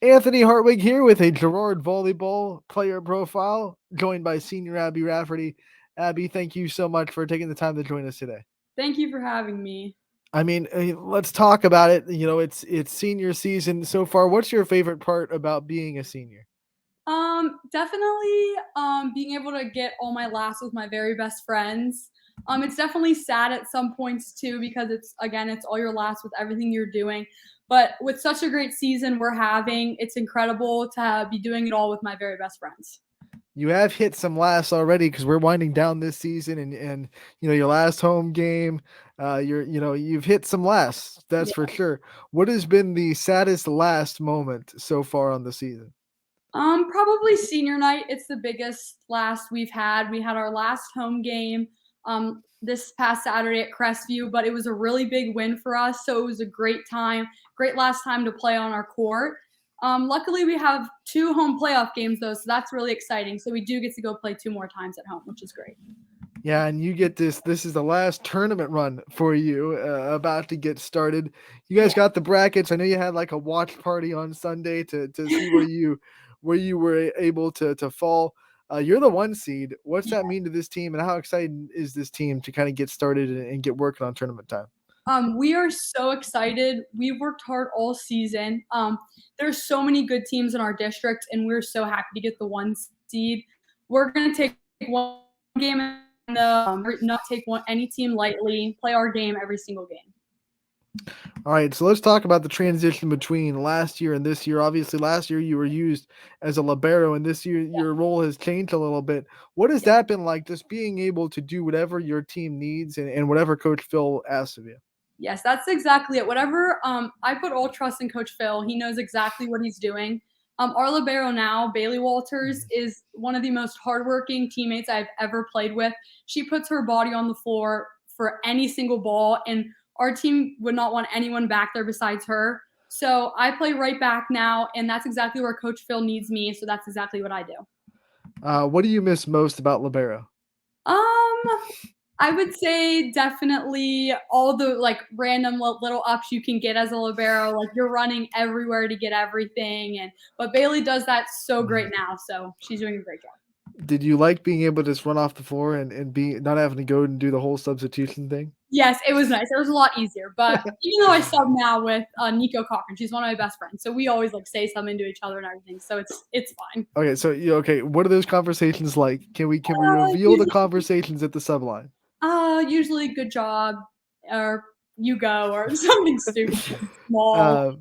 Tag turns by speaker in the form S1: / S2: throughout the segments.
S1: Anthony Hartwig here with a Girard Volleyball player profile, joined by senior Abbie Rafferty. Abbie, thank you so much for taking the time to join us today.
S2: Thank you for having me.
S1: Let's talk about it. It's senior season so far. What's your favorite part about being a senior?
S2: Definitely being able to get all my laughs with my very best friends. It's definitely sad at some points too because it's all your laughs with everything you're doing. But with such a great season we're having, it's incredible to be doing it all with my very best friends.
S1: You have hit some laughs already because we're winding down this season, and your last home game, you've hit some laughs. That's
S2: Yeah.
S1: for sure. What has been the saddest last moment so far on the season?
S2: Probably senior night. It's the biggest last we've had. We had our last home game this past Saturday at Crestview, but it was a really big win for us. So it was a great time, great last time to play on our court. Luckily, we have 2 home playoff games though, so that's really exciting. So we do get to go play 2 more times at home, which is great.
S1: Yeah, and you get this. This is the last tournament run for you, about to get started. You guys
S2: Yeah.
S1: got the brackets. I know you had like a watch party on Sunday to see where you were able to fall. You're the 1 seed. What's that mean to this team, and how excited is this team to kind of get started and get working on tournament time?
S2: We are so excited. We've worked hard all season. There's so many good teams in our district, and we're so happy to get the 1 seed. We're gonna take one game and not take any team lightly. Play our game every single game.
S1: All right, so let's talk about the transition between last year and this year. Obviously, last year you were used as a libero, and this year your role has changed a little bit. What has that been like, just being able to do whatever your team needs and whatever Coach Phil asks of you?
S2: Yes, that's exactly it. Whatever, I put all trust in Coach Phil. He knows exactly what he's doing. Our libero now, Bailey Walters, is one of the most hardworking teammates I've ever played with. She puts her body on the floor for any single ball, and our team would not want anyone back there besides her. So I play right back now, and that's exactly where Coach Phil needs me. So that's exactly what I do.
S1: What do you miss most about libero?
S2: Um, I would say definitely all the like random little ups you can get as a libero. Like you're running everywhere to get everything, and but Bailey does that so great now. So she's doing a great job.
S1: Did you like being able to just run off the floor and be not having to go and do the whole substitution thing?
S2: Yes, it was nice. It was a lot easier. But even though I sub now with Nico Cochran, she's one of my best friends. So we always like say something to each other and everything. So it's fine.
S1: Okay, so okay, what are those conversations like? Can we reveal the
S2: Usually,
S1: conversations at the subline?
S2: usually good job, or you go, or something stupid, small,
S1: uh,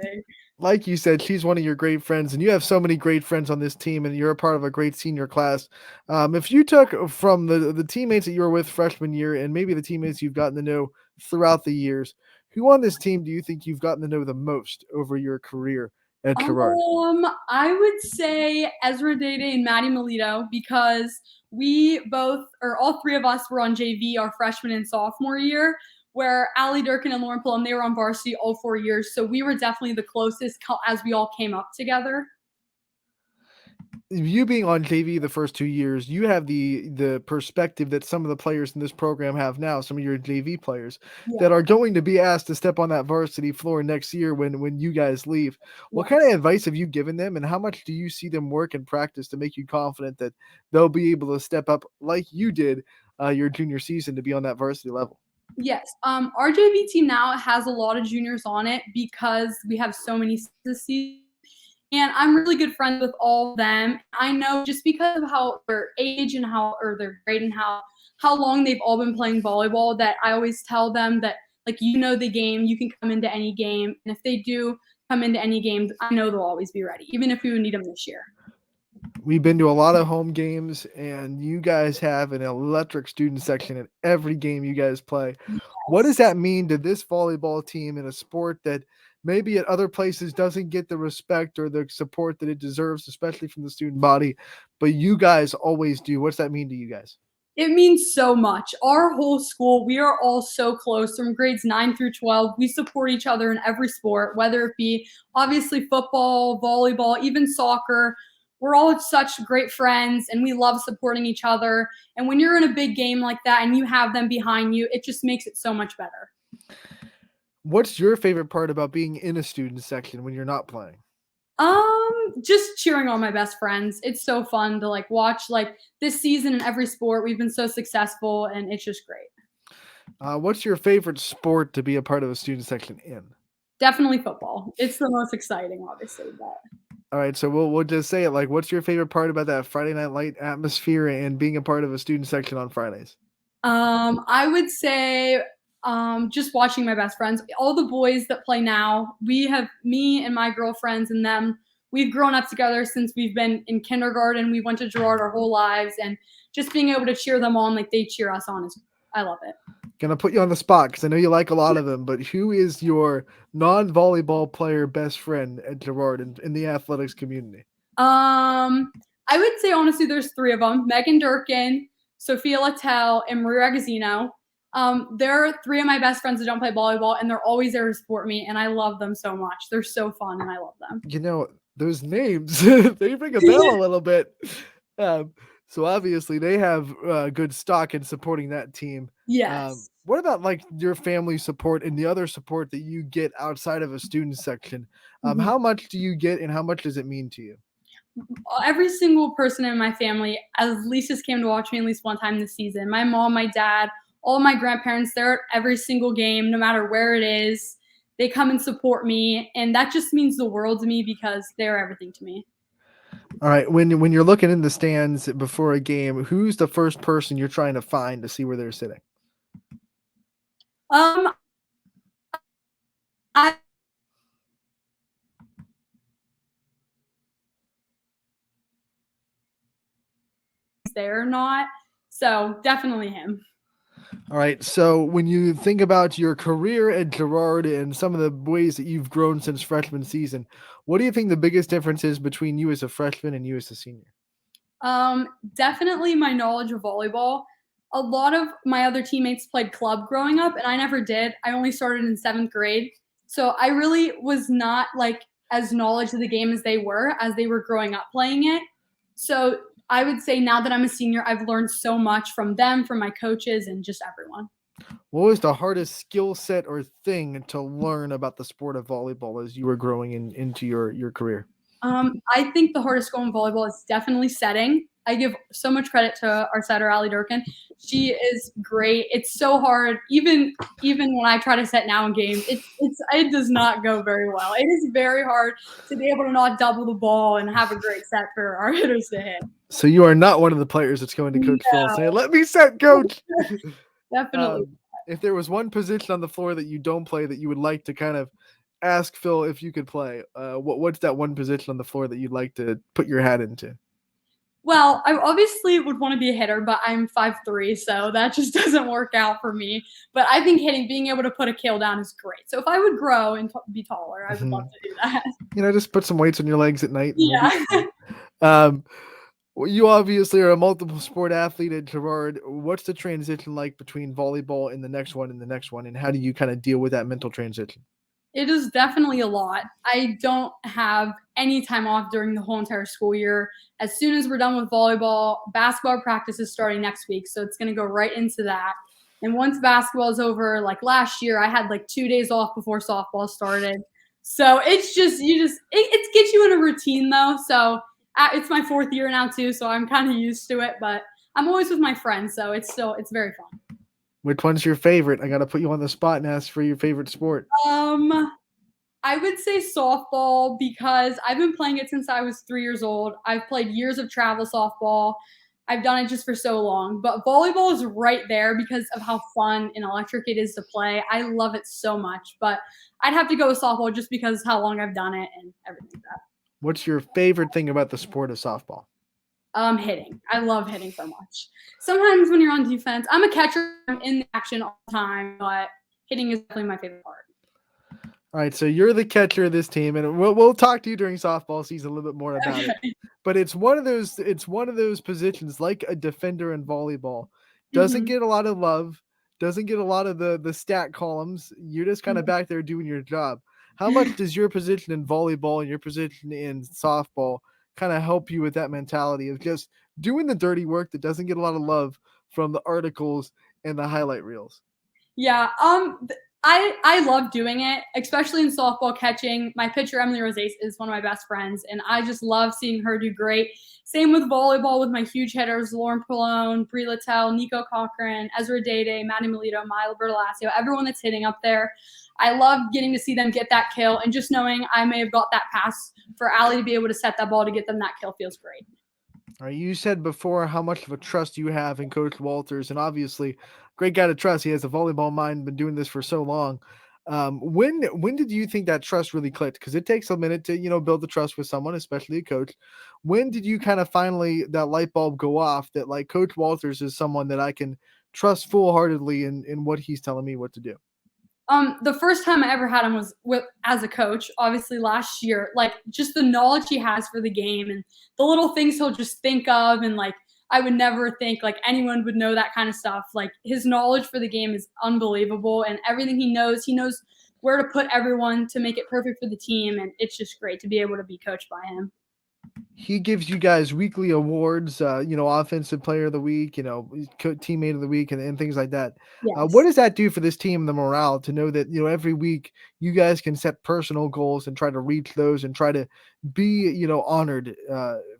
S2: big.
S1: like you said, she's one of your great friends, and you have so many great friends on this team, and you're a part of a great senior class. If you took from the teammates that you were with freshman year, and maybe the teammates you've gotten to know throughout the years, who on this team do you think you've gotten to know the most over your career at Girard?
S2: I would say Ezra Dede and Maddie Melito because we both, or all 3 of us, were on JV our freshman and sophomore year, where Allie Durkin and Lauren Pullum, they were on varsity all 4 years. So we were definitely the closest as we all came up together.
S1: You being on JV the first 2 years, you have the perspective that some of the players in this program have now, some of your JV players
S2: Yeah.
S1: that are going to be asked to step on that varsity floor next year when you guys leave. What kind
S2: Yes.
S1: of advice have you given them, and how much do you see them work and practice to make you confident that they'll be able to step up like you did your junior season to be on that varsity level?
S2: Yes. Our JV team now has a lot of juniors on it because we have so many this season. And I'm really good friends with all of them. I know just because of how their age and or their grade and how long they've all been playing volleyball, that I always tell them that like the game, you can come into any game, and if they do come into any games, I know they'll always be ready, even if we would need them this year.
S1: We've been to a lot of home games, and you guys have an electric student section in every game you guys play. What does
S2: Yes.
S1: that mean to this volleyball team in a sport that maybe at other places doesn't get the respect or the support that it deserves, especially from the student body, but you guys always do? What's that mean to you guys?
S2: It means so much. Our whole school, we are all so close from grades 9 through 12. We support each other in every sport, whether it be obviously football, volleyball, even soccer. We're all such great friends and we love supporting each other. And when you're in a big game like that and you have them behind you, it just makes it so much better.
S1: What's your favorite part about being in a student section when you're not playing?
S2: Just cheering on my best friends. It's so fun to like watch like this season in every sport. We've been so successful and it's just great.
S1: What's your favorite sport to be a part of a student section in?
S2: Definitely football. It's the most exciting, obviously, but
S1: All right, so we'll just say it like, what's your favorite part about that Friday Night Light atmosphere and being a part of a student section on Fridays?
S2: I would say just watching my best friends. All the boys that play now, we have me and my girlfriends and them. We've grown up together since we've been in kindergarten. We went to Girard our whole lives, and just being able to cheer them on like they cheer us on is I love it.
S1: Gonna put you on the spot because I know you like a lot of them, but who is your non-volleyball player best friend at Girard in the athletics community?
S2: I would say honestly, there's three of them: Megan Durkin, Sophia Littell, and Maria Agazzino. They're three of my best friends that don't play volleyball, and they're always there to support me, and I love them so much. They're so fun, and I love them.
S1: You know, those names, they ring a bell a little bit. Um, so obviously they have good stock in supporting that team.
S2: Yes.
S1: What about like your family support and the other support that you get outside of a student section?
S2: Mhm.
S1: How much do you get and how much does it mean to you?
S2: Every single person in my family at least just came to watch me at least one time this season. My mom, my dad, all my grandparents, they're at every single game, no matter where it is. They come and support me, and that just means the world to me because they're everything to me.
S1: All right, when you're looking in the stands before a game, who's the first person you're trying to find to see where they're sitting?
S2: Um, I there or not, so definitely him.
S1: All right. So when you think about your career at Girard and some of the ways that you've grown since freshman season, what do you think the biggest difference is between you as a freshman and you as a senior?
S2: Definitely my knowledge of volleyball. A lot of my other teammates played club growing up, and I never did. I only started in 7th grade. So I really was not like as knowledge of the game as they were growing up playing it. So I would say now that I'm a senior, I've learned so much from them, from my coaches, and just everyone.
S1: What was the hardest skill set or thing to learn about the sport of volleyball as you were growing into your career?
S2: I think the hardest goal in volleyball is definitely setting. I give so much credit to our setter, Abbie Durkin. She is great. It's so hard, even when I try to set now in games, it does not go very well. It is very hard to be able to not double the ball and have a great set for our hitters to hit.
S1: So you are not one of the players that's going to Coach Phil saying, "Let me set, Coach."
S2: Definitely.
S1: If there was one position on the floor that you don't play that you would like to kind of ask Phil if you could play, what's that one position on the floor that you'd like to put your hat into?
S2: Well, I obviously would want to be a hitter, but I'm 5'3", so that just doesn't work out for me. But I think being able to put a kill down is great. So if I would grow and be taller, I would love to do that.
S1: Just put some weights on your legs at night.
S2: Yeah.
S1: Well, you obviously are a multiple sport athlete at Girard. What's the transition like between volleyball and the next one and the next one, and how do you kind of deal with that mental transition?
S2: It is definitely a lot. I don't have any time off during the whole entire school year. As soon as we're done with volleyball, basketball practice is starting next week, so it's going to go right into that. And once basketball is over, like last year, I had like 2 days off before softball started. So it's just it gets you in a routine though. So it's my 4th year now too, so I'm kind of used to it. But I'm always with my friends, so it's very fun.
S1: Which one's your favorite? I got to put you on the spot and ask for your favorite sport.
S2: I would say softball because I've been playing it since I was 3 years old. I've played years of travel softball. I've done it just for so long. But volleyball is right there because of how fun and electric it is to play. I love it so much. But I'd have to go with softball just because how long I've done it and everything like that.
S1: What's your favorite thing about the sport of softball?
S2: Hitting. I love hitting so much. Sometimes when you're on defense, I'm a catcher. I'm in the action all the time, but hitting is definitely my favorite part.
S1: All right, so you're the catcher of this team, and we'll talk to you during softball season a little bit more about it. But it's one of those positions like a defender in volleyball. Doesn't get a lot of love, doesn't get a lot of the stat columns. You're just kind of back there doing your job. How much does your position in volleyball and your position in softball kind of help you with that mentality of just doing the dirty work that doesn't get a lot of love from the articles and the highlight reels?
S2: Yeah. I love doing it, especially in softball catching. My pitcher, Emily Rose, is one of my best friends, and I just love seeing her do great. Same with volleyball with my huge hitters, Lauren Pallone, Brie Littell, Nico Cochran, Ezra Dede, Maddie Melito, Mila Bertolacio, everyone that's hitting up there. I love getting to see them get that kill, and just knowing I may have got that pass for Allie to be able to set that ball to get them that kill feels great.
S1: All right, you said before how much of a trust you have in Coach Walters, and obviously, great guy to trust. He has a volleyball mind, been doing this for so long. When did you think that trust really clicked? Because it takes a minute to build the trust with someone, especially a coach. When did you kind of finally that light bulb go off that like Coach Walters is someone that I can trust full heartedly in what he's telling me what to do?
S2: The first time I ever had him was as a coach, obviously last year. Like just the knowledge he has for the game and the little things he'll just think of, and like I would never think like anyone would know that kind of stuff. Like his knowledge for the game is unbelievable, and everything he knows where to put everyone to make it perfect for the team, and it's just great to be able to be coached by him.
S1: He gives you guys weekly awards, offensive player of the week, teammate of the week, and things like that. What
S2: Yes.
S1: does that do for this team, the morale, to know that, every week you guys can set personal goals and try to reach those and try to be, honored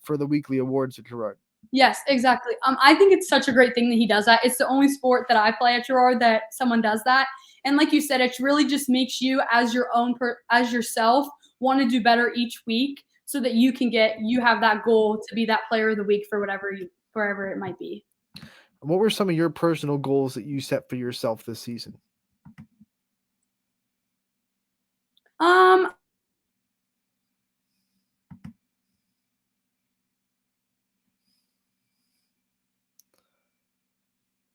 S1: for the weekly awards at Girard?
S2: Yes, exactly. I think it's such a great thing that he does that. It's the only sport that I play at Girard that someone does that. And like you said, it really just makes you as as yourself want to do better each week so that you have that goal to be that player of the week for wherever it might be.
S1: What were some of your personal goals that you set for yourself this season?
S2: Um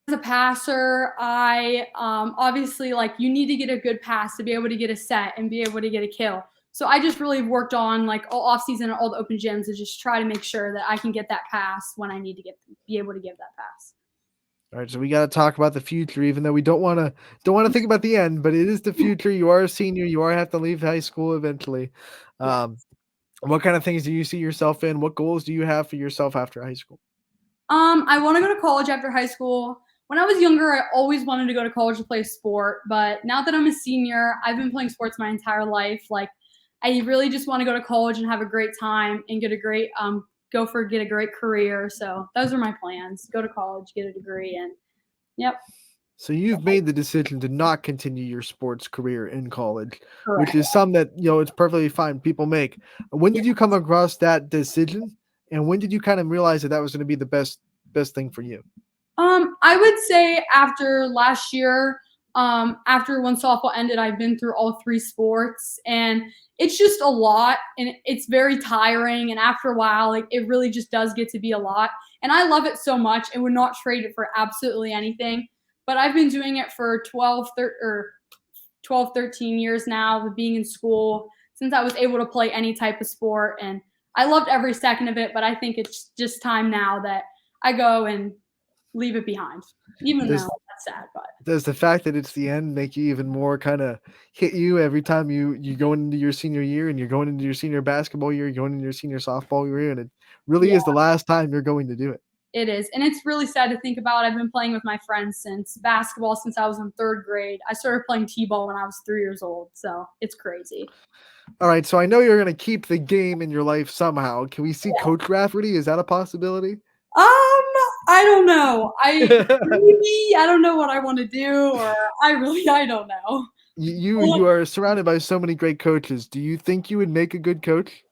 S2: as a passer, I obviously like you need to get a good pass to be able to get a set and be able to get a kill. So I just really worked on like all off season and all the open gyms to just try to make sure that I can get that pass when I need to be able to give that pass.
S1: All right, so we got to talk about the future, even though we don't want to think about the end, but it is the future. You are a senior. You are have to leave high school eventually.
S2: Yeah.
S1: Um, what kind of things do you see yourself in? What goals do you have for yourself after high school?
S2: I want to go to college after high school. When I was younger, I always wanted to go to college to play sport, but now that I'm a senior, I've been playing sports my entire life. Like, I really just want to go to college and have a great time and get a great get a great career. So those are my plans: go to college, get a degree, and yep,
S1: So you've made the decision to not continue your sports career in college, which
S2: correct.
S1: is some that it's perfectly fine. People make. When did you come across that decision, and when did you kind of realize that that was going to be the best thing for you?
S2: I would say after last year, after when softball ended, I've been through all three sports, and it's just a lot, and it's very tiring. And after a while, like it really just does get to be a lot. And I love it so much, and would not trade it for absolutely anything. But I've been doing it for 12, 13 years now, with being in school since I was able to play any type of sport, and I loved every second of it. But I think it's just time now that I go and leave it behind, even
S1: Does
S2: though that's sad. But
S1: does the fact that it's the end make you even more kind of hit you every time you go into your senior year and you're going into your senior basketball year, you're going into your senior softball year, and it really
S2: yeah,
S1: is the last time you're going to do it?
S2: it is, and it's really sad to think about. I've been playing with my friends since basketball since I was in third grade. I started playing t-ball when I was 3 years old, so it's crazy.
S1: All right, so I know you're going to keep the game in your life somehow. Can we see
S2: Yeah.
S1: Coach Rafferty? Is that a possibility?
S2: I don't know. I don't know what I want to do, or I don't know.
S1: You are surrounded by so many great coaches. Do you think you would make a good coach?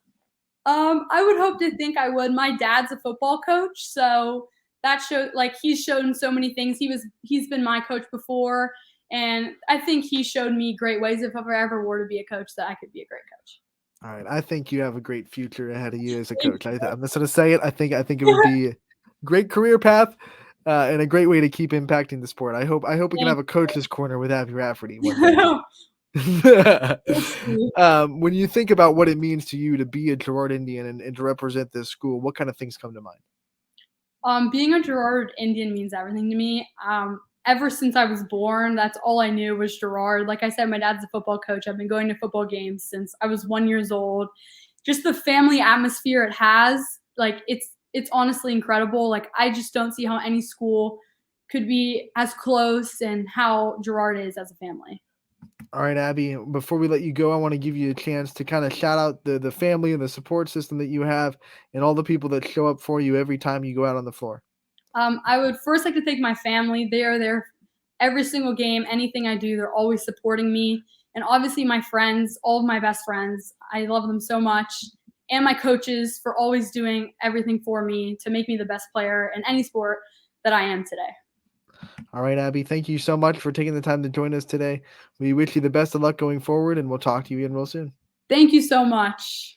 S2: I would hope to think I would. My dad's a football coach, so that showed like he's shown so many things. He's been my coach before, and I think he showed me great ways if I ever were to be a coach that I could be a great coach.
S1: All right, I think you have a great future ahead of you as a
S2: Thank
S1: coach. I'm just going to say it. I think it would be a great career path and a great way to keep impacting the sport. I hope we can have a coach's corner with Abbie Rafferty one day.
S2: you. We'll see.
S1: When you think about what it means to you to be a Girard Indian and to represent this school, what kind of things come to mind?
S2: Being a Girard Indian means everything to me. Ever since I was born, that's all I knew was Girard. Like I said, my dad's a football coach. I've been going to football games since I was 1 years old. Just the family atmosphere it has, like it's honestly incredible. Like I just don't see how any school could be as close and how Girard is as a family.
S1: All right, Abby, before we let you go, I want to give you a chance to kind of shout out the family and the support system that you have and all the people that show up for you every time you go out on the floor.
S2: I would first like to thank my family. They are there every single game, anything I do, they're always supporting me. And obviously my friends, all of my best friends, I love them so much. And my coaches for always doing everything for me to make me the best player in any sport that I am today.
S1: All right, Abby, thank you so much for taking the time to join us today. We wish you the best of luck going forward, and we'll talk to you again real soon.
S2: Thank you so much.